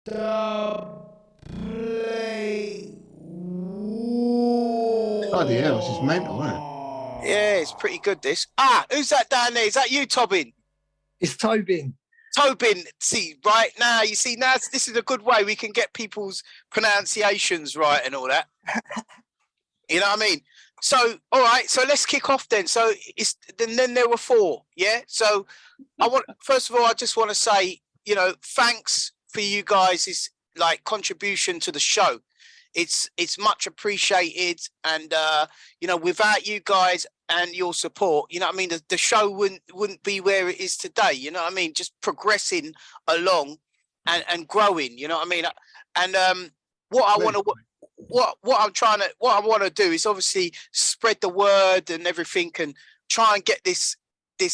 Dubplate. Bloody hell, this is mental, isn't it? Yeah, it's pretty good, this. Who's that down there? Is that you, Tobin? It's Toby. Tobin, see, right now, you see, now this is a good way we can get people's pronunciations right and all that. You know what I mean? So, all right, so let's kick off then. So then there were four, yeah? So first of all, I just want to say, thanks for you guys' like contribution to the show. It's much appreciated, and without you guys and your support, you know what I mean, the show wouldn't be where it is today. You know what I mean, just progressing along and growing. You know what I mean, and what I want to do is obviously spread the word and everything, and try and get this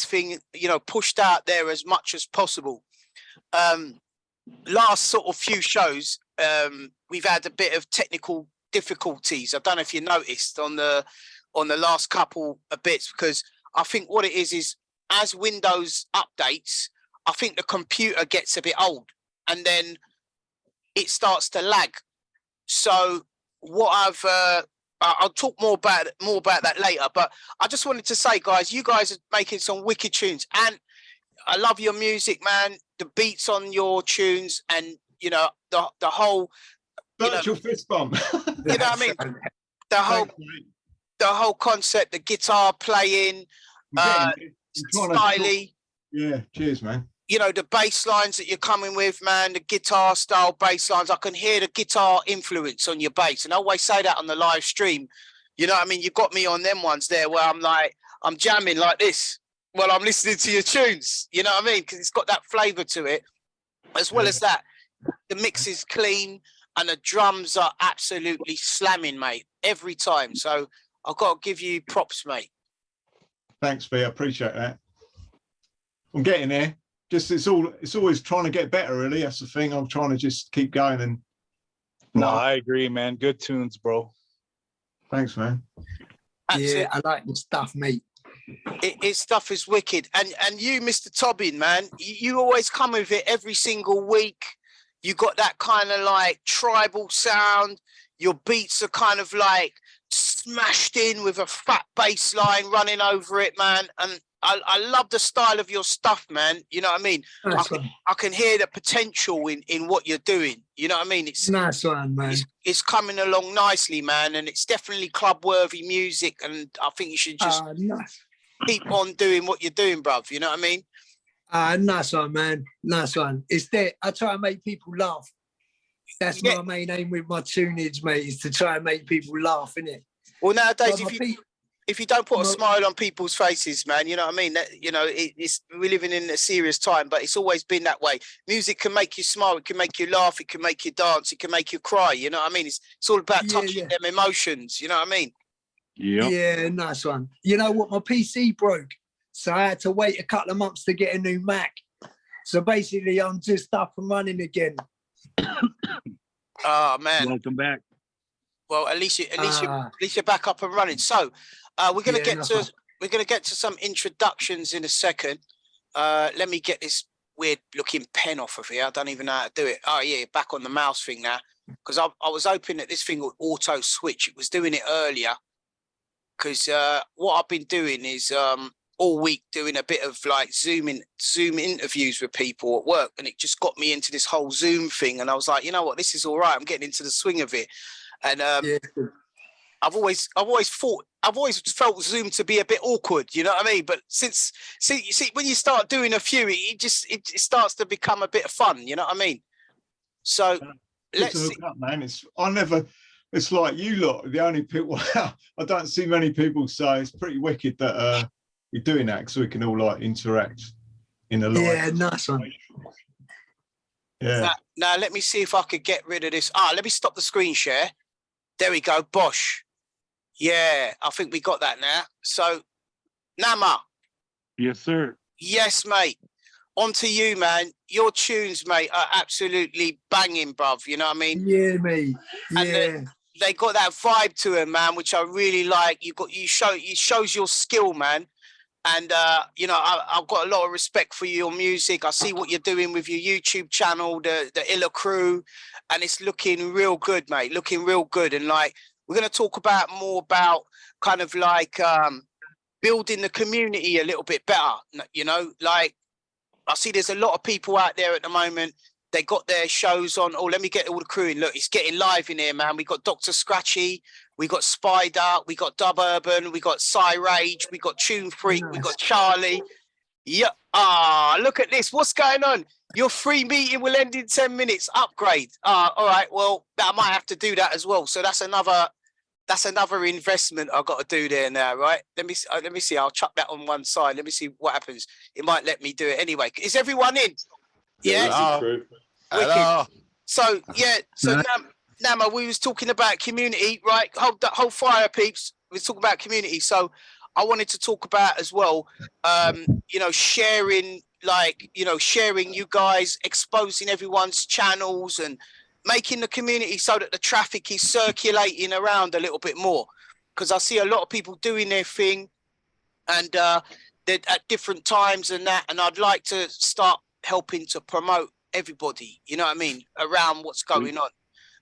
thing pushed out there as much as possible. Last sort of few shows, we've had a bit of technical difficulties. I don't know if you noticed on the last couple of bits, because I think what it is as Windows updates, I think the computer gets a bit old and then it starts to lag. So what I'll talk more about that later, but I just wanted to say, guys, you guys are making some wicked tunes, and I love your music, man. The beats on your tunes, and the whole Virtual fist bump. You know what I mean? The whole concept, the guitar playing, styly. Yeah, cheers, man. The bass lines that you're coming with, man, the guitar style bass lines. I can hear the guitar influence on your bass. And I always say that on the live stream. You know what I mean? You got me on them ones there where I'm jamming like this while I'm listening to your tunes. You know what I mean? Because it's got that flavour to it. As well as that, the mix is clean and the drums are absolutely slamming, mate, every time. So I've got to give you props, mate. Thanks, B. I appreciate that. I'm getting there. Just it's always trying to get better, really. That's the thing. I'm trying to just keep going. And no, I agree, man. Good tunes, bro. Thanks, man. Yeah, I like the stuff, mate. His stuff is wicked. And you, Mr. Tobin, man, you always come with it every single week. You got that kind of like tribal sound. Your beats are kind of like smashed in with a fat bass line running over it, man. And I love the style of your stuff, man. You know what I mean? I can hear the potential in what you're doing. You know what I mean? It's nice one, man. It's coming along nicely, man. And it's definitely club-worthy music. And I think you should just keep on doing what you're doing, bruv. You know what I mean? Nice one, man. Nice one. It's there. I try and make people laugh. That's my main aim with my tunage, mate, is to try and make people laugh, innit? Well, nowadays, if you don't put a smile on people's faces, man, you know what I mean? We're living in a serious time, but it's always been that way. Music can make you smile, it can make you laugh, it can make you dance, it can make you cry. You know what I mean? It's all about touching them emotions. You know what I mean? Yeah, nice one. You know what? My PC broke, so I had to wait a couple of months to get a new Mac. So basically, I'm just up and running again. Oh man! Welcome back. Well, at least you're back up and running. So we're gonna get to some introductions in a second. Let me get this weird looking pen off of here. I don't even know how to do it. Oh yeah, back on the mouse thing now, because I was hoping that this thing would auto switch. It was doing it earlier, because what I've been doing is all week doing a bit of like Zoom interviews with people at work, and it just got me into this whole Zoom thing. And I was like, you know what, this is all right. I'm getting into the swing of it. And I've always felt Zoom to be a bit awkward, you know what I mean? But when you start doing a few, it starts to become a bit of fun, you know what I mean? So let's see. Up, man. It's like you lot, the only people I don't see many people, so it's pretty wicked that you're doing that, because we can all like interact in a live. Yeah, nice one. Yeah. Now let me see if I could get rid of this. Let me stop the screen share. There we go. Bosh. Yeah, I think we got that now. So, Nama. Yes, sir. Yes, mate. On to you, man. Your tunes, mate, are absolutely banging, bruv. You know what I mean? Yeah, mate. Yeah. And they got that vibe to them, man, which I really like. It shows your skill, man. And you know, I've got a lot of respect for your music. I see what you're doing with your YouTube channel, the Illa Crew, and it's looking real good, mate. Looking real good. And like, we're gonna talk about more about kind of like building the community a little bit better. You know, like I see there's a lot of people out there at the moment. They got their shows on. Oh, let me get all the crew in. Look, it's getting live in here, man. We got Dr. Scratchy, we got Spider, we got Dub Urban, we got Psy Rage, we got Tune Freak, we got Charlie. Yeah. Ah, look at this. What's going on? Your free meeting will end in 10 minutes. Upgrade. All right. Well, I might have to do that as well. So that's another investment I've got to do there now, right? Let me see. I'll chuck that on one side. Let me see what happens. It might let me do it anyway. Is everyone in? Yeah. Hello. So yeah. So Nama, we was talking about community, right? Hold fire, peeps. We was talking about community. So I wanted to talk about as well. You know, sharing, like, you know, sharing you guys, exposing everyone's channels and making the community so that the traffic is circulating around a little bit more. Because I see a lot of people doing their thing, and they're at different times and that. And I'd like to start helping to promote everybody, you know what I mean, around what's going on.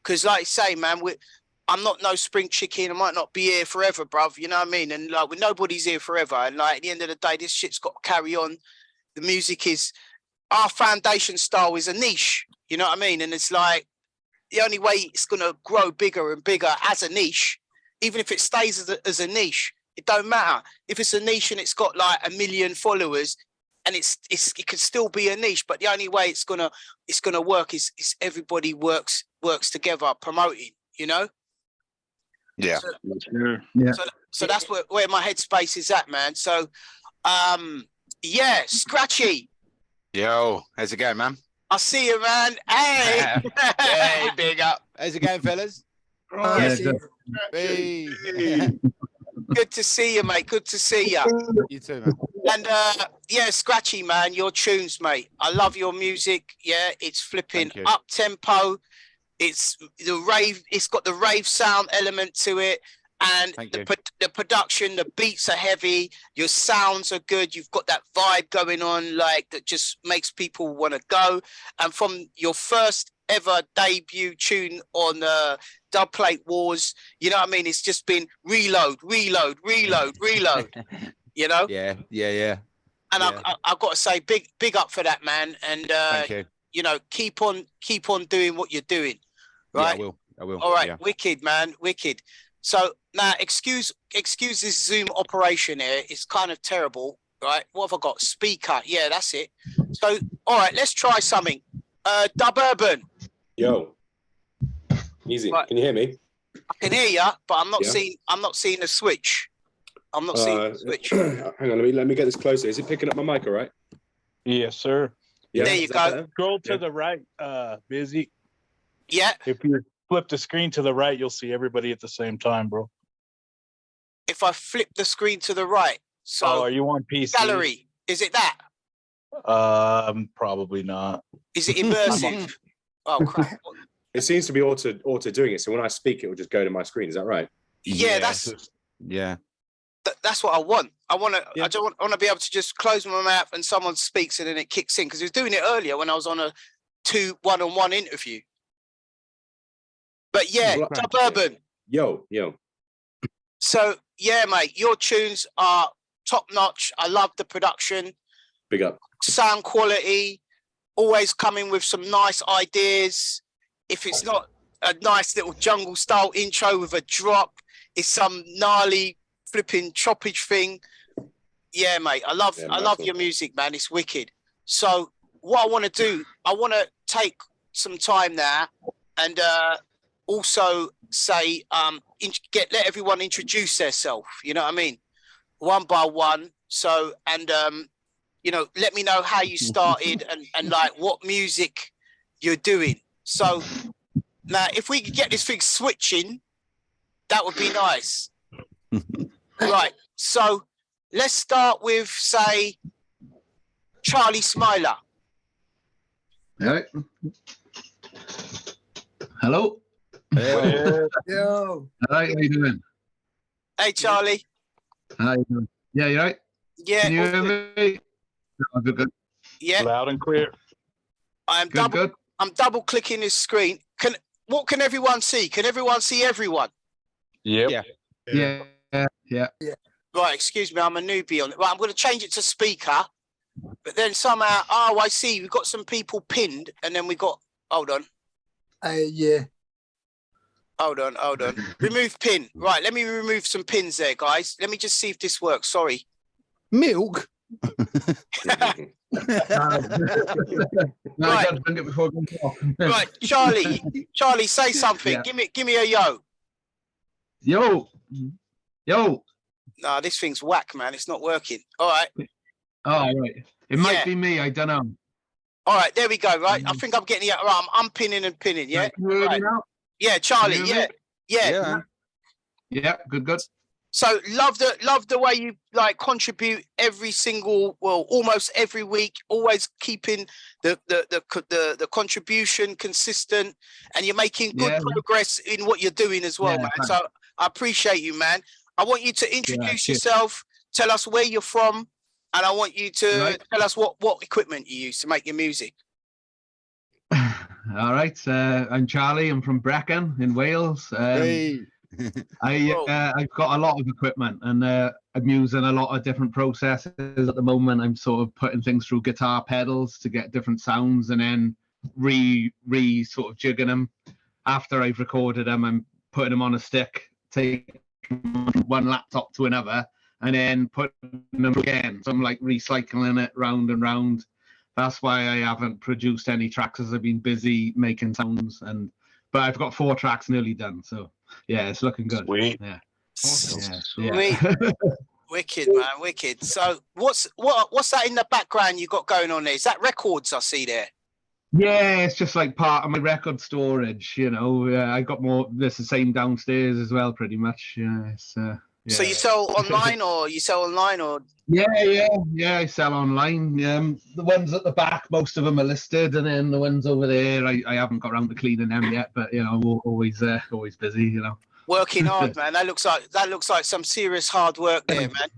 Because like I say, man, I'm not no spring chicken. I might not be here forever, bruv, you know what I mean? And like, nobody's here forever. And like, at the end of the day, this shit's got to carry on. The music is, our foundation style is a niche, you know what I mean? And it's like, the only way it's going to grow bigger and bigger as a niche, even if it stays as a niche, it don't matter. If it's a niche and it's got like 1 million followers, and it could still be a niche, but the only way it's gonna work is everybody works together promoting, you know. Yeah. So that's where my headspace is at, man. So yeah, Scratchy. Yo, how's it going, man? I see you, man. Hey. Hey, big up. How's it going, fellas? Hey. Good to see you, mate. Good to see you. You too, man. And yeah, Scratchy, man, your tunes, mate. I love your music. Yeah, it's flipping up tempo. It's the rave. It's got the rave sound element to it, and the production. The beats are heavy. Your sounds are good. You've got that vibe going on, like that just makes people want to go. And from your first ever debut tune on Dubplate Wars, you know what I mean? It's just been reload. You know? Yeah. And I've got to say, big up for that, man. And you know, keep on doing what you're doing. Right? Yeah, I will. All right, wicked, man, wicked. So now, excuse this Zoom operation here. It's kind of terrible, right? What have I got? Speaker. Yeah, that's it. So, all right, let's try something. Dub Urban. Yo. Easy. Right. Can you hear me? I can hear you, but I'm not seeing the switch. I'm not seeing the switch. Hang on, let me get this closer. Is it picking up my mic all right? Yes, sir. Yeah, there you go. Scroll to the right, Busy. Yeah. If you flip the screen to the right, you'll see everybody at the same time, bro. If I flip the screen to the right, so are you on PC? Gallery, is it that? Probably not. Is it immersive? Oh crap! It seems to be auto doing it. So when I speak, it will just go to my screen. Is that right? Yeah, that's what I want. I just want to be able to just close my mouth and someone speaks and then it kicks in, because it was doing it earlier when I was on a 2 1-on-1 interview. But yeah, Dub Urban. Yo. So yeah, mate, your tunes are top notch. I love the production. Big up. Sound quality. Always coming with some nice ideas. If it's not a nice little jungle style intro with a drop, it's some gnarly flipping choppage thing. Yeah, mate. I love your music, man. It's wicked. So what I want to do, I want to take some time now and also say, let everyone introduce themselves. You know what I mean? One by one. So, and you know, let me know how you started and like what music you're doing. So now, if we could get this thing switching, that would be nice. Right. So let's start with, say, Charlie Smiler. Right. Hello. Hey. Yo. Hi, how you doing? Hey, Charlie. How you doing? Yeah, you right? Yeah, Can you all hear good. me? No, good. Yeah. Loud and clear. I'm Good, good. I'm double clicking this screen. What can everyone see? Can everyone see everyone? Yep. Yeah. Yeah. Right, excuse me, I'm a newbie on it. Right, I'm going to change it to speaker, but then somehow, oh, I see, we've got some people pinned, and then we got, hold on, Yeah. hold on. Remove pin. Right, let me remove some pins there, guys. Let me just see if this works. Sorry. Milk. No, Right. I got to drink it before I go to walk. Right, Charlie, say something. Yeah. Give me a yo. Yo. Nah, this thing's whack, man. It's not working. All right. Oh, right. It might be me. I don't know. All right, there we go. Right, I think I'm getting it right. I'm unpinning and pinning. Yeah. Can you hear me now? Yeah, Charlie. Can you hear Yeah. me? Yeah. Good. So love the way you like contribute every single, well, almost every week, always keeping the contribution consistent, and you're making good progress in what you're doing as well, man. Thanks. So I appreciate you, man. I want you to introduce yourself, tell us where you're from, and I want you to tell us what equipment you use to make your music. All right. I'm Charlie. I'm from Brecon in Wales. Hey. I've got a lot of equipment, and I'm using a lot of different processes at the moment. I'm sort of putting things through guitar pedals to get different sounds, and then sort of jigging them after I've recorded them. I'm putting them on a stick, taking one laptop to another, and then putting them again. So I'm like recycling it round and round. That's why I haven't produced any tracks, as I've been busy making sounds. But I've got 4 tracks nearly done, so yeah, it's looking good. Sweet. Yeah. Sweet. Wicked, man, wicked. So what's that in the background you got going on there? Is that records I see there? Yeah, it's just like part of my record storage, you know. I got more. There's the same downstairs as well, pretty much. Yeah. So you sell online, or Yeah, I sell online. The ones at the back, most of them are listed, and then the ones over there, I haven't got around to cleaning them yet. But you know, always busy, you know. Working hard, man. That looks like some serious hard work there, man.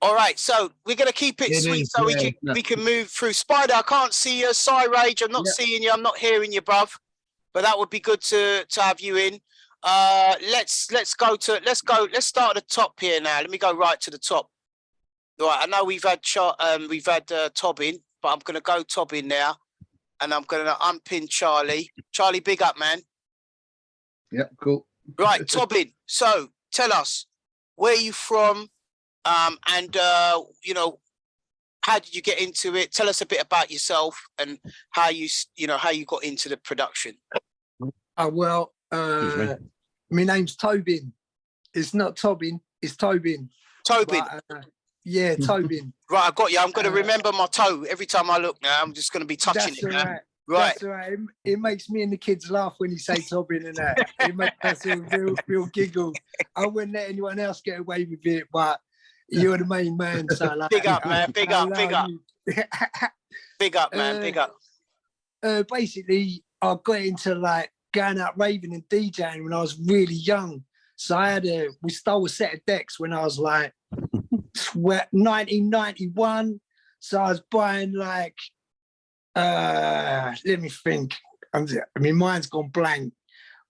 All right, so we're gonna keep it sweet, so we can move through. Spider, I can't see you. Rage, I'm not seeing you. I'm not hearing you, bruv. But that would be good to have you in. Let's start at the top here now. Let me go right to the top. Right, I know we've had Tob in, but I'm gonna go Tob in now, and I'm gonna unpin Charlie. Charlie, big up, man. Yeah, cool. Right, Tob in. So tell us, where are you from? And you know, how did you get into it? Tell us a bit about yourself and how you got into the production. Well, my name's Tobin. It's not Tobin, it's Tobin. Tobin. Yeah, Tobin. Right, I got you. I'm going to remember my toe every time I look now. I'm just going to be touching it now. Right. That's all right. It makes me and the kids laugh when you say Tobin and that. It makes us all real giggle. I wouldn't let anyone else get away with it, but you're the main man. So like, big up, man. Big up. Big up, man. Big up. Basically, I got into like going out raving and DJing when I was really young. So we stole a set of decks when I was like 1991. So I was buying like, let me think. I mean, mine's gone blank.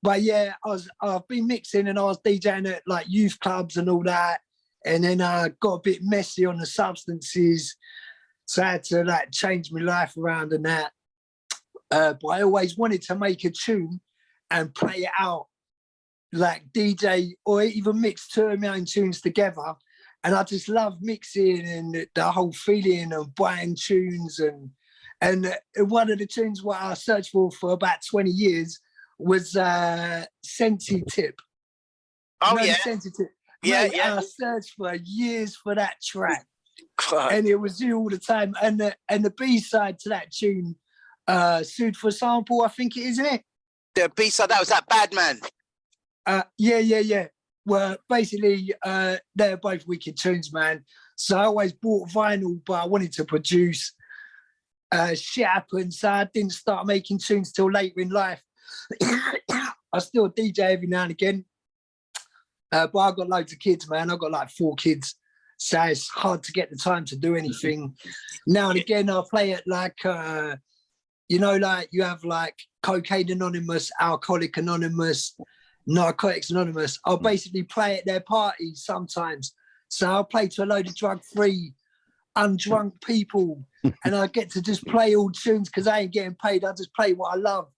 But yeah, I've been mixing and I was DJing at like youth clubs and all that. And then I got a bit messy on the substances. So I had to like change my life around and that. But I always wanted to make a tune and play it out, like DJ or even mix 2 of my own tunes together. And I just love mixing and the whole feeling of buying tunes. And one of the tunes what I searched for about 20 years was Sensi Tip. Oh, yeah. Sensi Tip. Yeah, Mate, yeah. I searched for years for that track. God. And it was you all the time. And the B-side to that tune, Sued for Sample, I think it is, isn't it? The B-side, that was that Bad Man. Yeah. Well, basically, they're both wicked tunes, man. So I always bought vinyl, but I wanted to produce. Shit happened, so I didn't start making tunes till later in life. I still DJ every now and again. But I've got loads of kids, man. I've got like 4 kids. So it's hard to get the time to do anything. Now and again, I play it like, you know, like you have like Cocaine Anonymous, Alcoholic Anonymous, Narcotics Anonymous. I'll basically play at their parties sometimes. So I'll play to a load of drug-free, undrunk people, and I get to just play all tunes because I ain't getting paid. I just play what I love.